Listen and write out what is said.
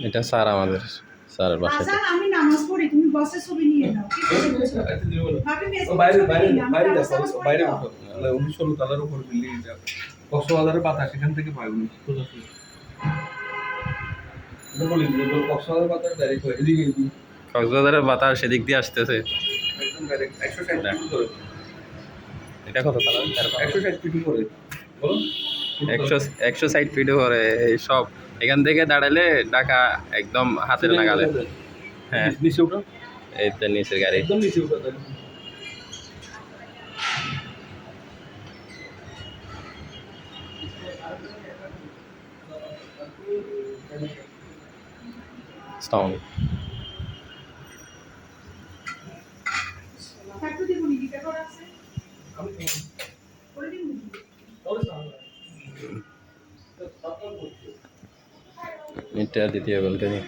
এটা স্যার আমাদের স্যারের বাসাতে। আমি নামাজ পড়ি, তুমি বসে ছবি নিয়ে নাও। বাইরে ১৯ তলার উপর বিল্ডিং, কক্সবাজারের বাতাস এখান থেকে পাই। কক্সবাজারের বাতাস ডাইরেক্ট হয় এদিকে, কক্সবাজারের বাতাস সেদিক দিয়ে আসতেছে একদম ডাইরেক্ট ১৬০ ফিট করে। এটা কত তালা? ১৬০ ফিট করে বলুন, 160 ফিট করে এই সব। এখান থেকে দাঁড়ালে ঢাকা একদম হাতের নাগালে। হ্যাঁ, নিচে উঠো, এই তো নিচের গাড়ি। একদম নিচে উঠো। স্টাউন এটা দ্বিতীয় ব্যালকনি।